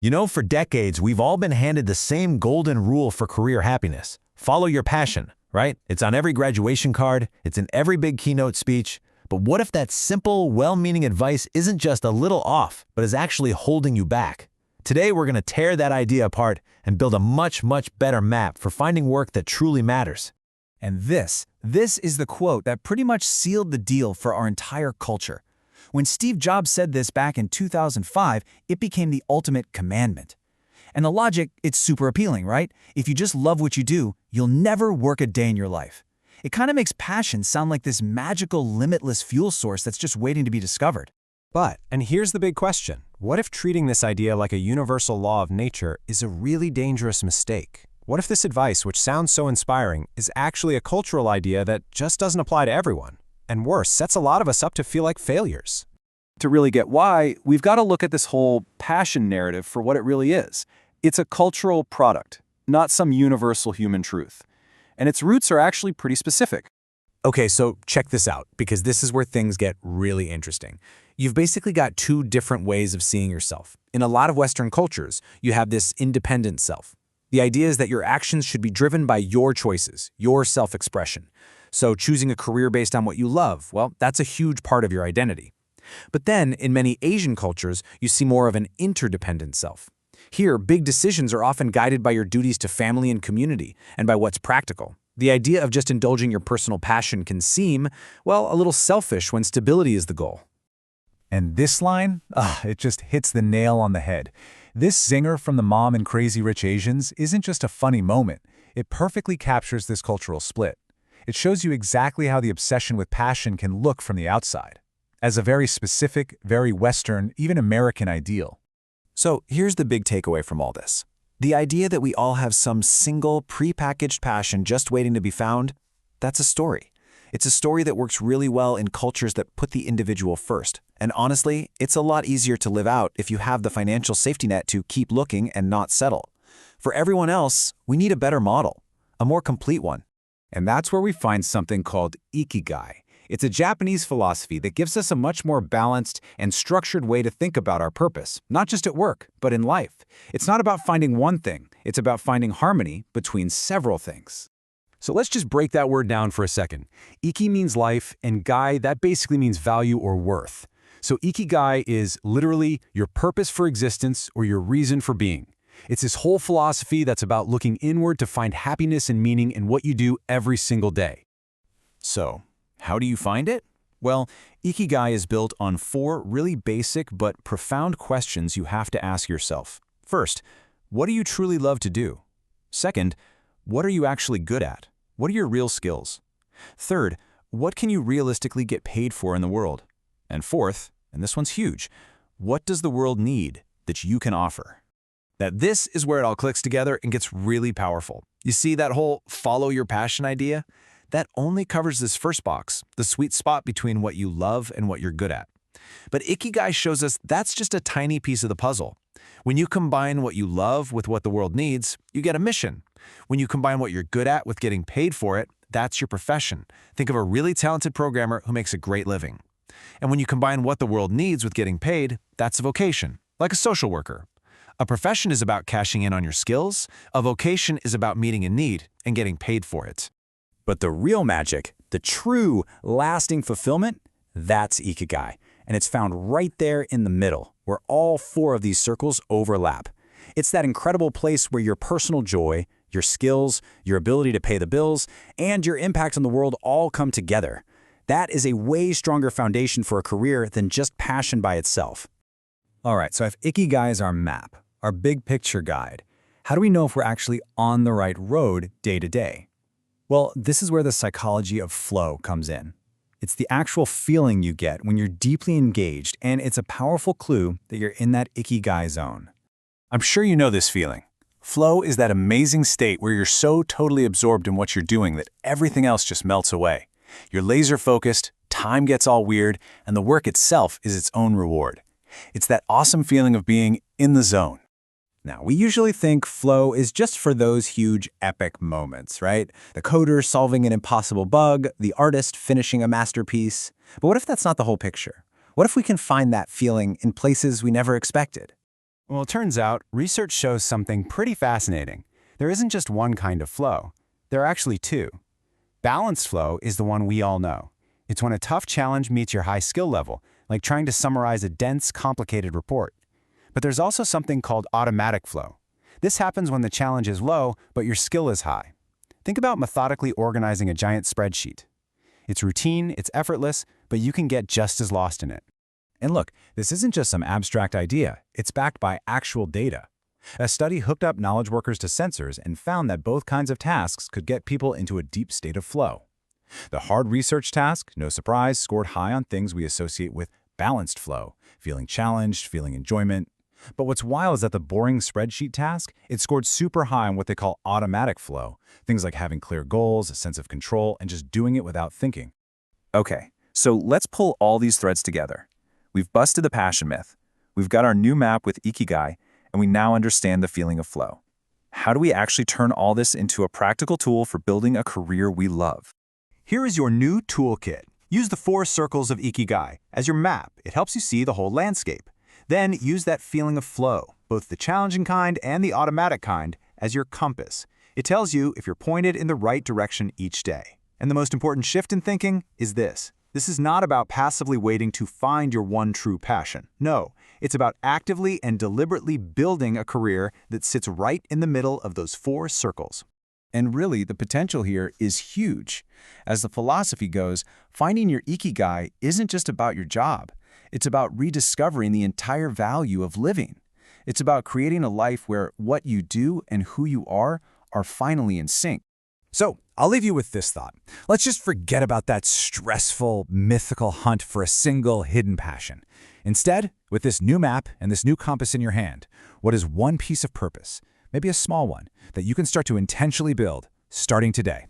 For decades, we've all been handed the same golden rule for career happiness. Follow your passion, right? It's on every graduation card, it's in every big keynote speech. But what if that simple, well-meaning advice isn't just a little off, but is actually holding you back? Today, we're going to tear that idea apart and build a much better map for finding work that truly matters. And this is the quote that pretty much sealed the deal for our entire culture. When Steve Jobs said this back in 2005, it became the ultimate commandment. And the logic, it's super appealing, right? If you just love what you do, you'll never work a day in your life. It kind of makes passion sound like this magical, limitless fuel source that's just waiting to be discovered. But, and here's the big question, what if treating this idea like a universal law of nature is a really dangerous mistake? What if this advice, which sounds so inspiring, is actually a cultural idea that just doesn't apply to everyone? And worse, sets a lot of us up to feel like failures. To really get why, we've got to look at this whole passion narrative for what it really is. It's a cultural product, not some universal human truth. And its roots are actually pretty specific. Okay, so check this out, because this is where things get really interesting. You've basically got two different ways of seeing yourself. In a lot of Western cultures, you have this independent self. The idea is that your actions should be driven by your choices, your self-expression. So choosing a career based on what you love, well, that's a huge part of your identity. But then, in many Asian cultures, you see more of an interdependent self. Here, big decisions are often guided by your duties to family and community, and by what's practical. The idea of just indulging your personal passion can seem, well, a little selfish when stability is the goal. And this line, it just hits the nail on the head. This zinger from the mom in Crazy Rich Asians isn't just a funny moment. It perfectly captures this cultural split. It shows you exactly how the obsession with passion can look from the outside, as a very specific, very Western, even American ideal. So here's the big takeaway from all this. The idea that we all have some single, prepackaged passion just waiting to be found, that's a story. It's a story that works really well in cultures that put the individual first. And honestly, it's a lot easier to live out if you have the financial safety net to keep looking and not settle. For everyone else, we need a better model, a more complete one. And that's where we find something called Ikigai. It's a Japanese philosophy that gives us a much more balanced and structured way to think about our purpose, not just at work, but in life. It's not about finding one thing, it's about finding harmony between several things. So let's just break that word down for a second. Iki means life, and gai, that basically means value or worth. So Ikigai is literally your purpose for existence or your reason for being. It's this whole philosophy that's about looking inward to find happiness and meaning in what you do every single day. So, how do you find it? Well, Ikigai is built on 4 really basic but profound questions you have to ask yourself. First, what do you truly love to do? Second, what are you actually good at? What are your real skills? Third, what can you realistically get paid for in the world? And fourth, and this one's huge, what does the world need that you can offer? This is where it all clicks together and gets really powerful. You see that whole follow your passion idea? That only covers this first box, the sweet spot between what you love and what you're good at. But Ikigai shows us that's just a tiny piece of the puzzle. When you combine what you love with what the world needs, you get a mission. When you combine what you're good at with getting paid for it, that's your profession. Think of a really talented programmer who makes a great living. And when you combine what the world needs with getting paid, that's a vocation, like a social worker. A profession is about cashing in on your skills. A vocation is about meeting a need and getting paid for it. But the real magic, the true, lasting fulfillment, that's Ikigai. And it's found right there in the middle, where all 4 of these circles overlap. It's that incredible place where your personal joy, your skills, your ability to pay the bills, and your impact on the world all come together. That is a way stronger foundation for a career than just passion by itself. All right, so if Ikigai is our map, our big picture guide, how do we know if we're actually on the right road day to day? Well, this is where the psychology of flow comes in. It's the actual feeling you get when you're deeply engaged, and it's a powerful clue that you're in that Ikigai zone. I'm sure you know this feeling. Flow is that amazing state where you're so totally absorbed in what you're doing that everything else just melts away. You're laser focused, time gets all weird, and the work itself is its own reward. It's that awesome feeling of being in the zone. Now, we usually think flow is just for those huge epic moments, right? The coder solving an impossible bug, the artist finishing a masterpiece. But what if that's not the whole picture? What if we can find that feeling in places we never expected? Well, it turns out research shows something pretty fascinating. There isn't just one kind of flow. There are actually two. Balanced flow is the one we all know. It's when a tough challenge meets your high skill level, like trying to summarize a dense, complicated report. But there's also something called automatic flow. This happens when the challenge is low, but your skill is high. Think about methodically organizing a giant spreadsheet. It's routine, it's effortless, but you can get just as lost in it. And look, this isn't just some abstract idea. It's backed by actual data. A study hooked up knowledge workers to sensors and found that both kinds of tasks could get people into a deep state of flow. The hard research task, no surprise, scored high on things we associate with balanced flow, feeling challenged, feeling enjoyment. But what's wild is that the boring spreadsheet task, it scored super high on what they call automatic flow, things like having clear goals, a sense of control, and just doing it without thinking. Okay, so let's pull all these threads together. We've busted the passion myth. We've got our new map with Ikigai, and we now understand the feeling of flow. How do we actually turn all this into a practical tool for building a career we love? Here is your new toolkit. Use the 4 circles of Ikigai as your map. It helps you see the whole landscape. Then use that feeling of flow, both the challenging kind and the automatic kind, as your compass. It tells you if you're pointed in the right direction each day. And the most important shift in thinking is this. This is not about passively waiting to find your one true passion. No, it's about actively and deliberately building a career that sits right in the middle of those 4 circles. And really, the potential here is huge. As the philosophy goes, finding your Ikigai isn't just about your job. It's about rediscovering the entire value of living. It's about creating a life where what you do and who you are finally in sync. So, I'll leave you with this thought. Let's just forget about that stressful, mythical hunt for a single hidden passion. Instead, with this new map and this new compass in your hand, what is one piece of purpose, maybe a small one, that you can start to intentionally build starting today?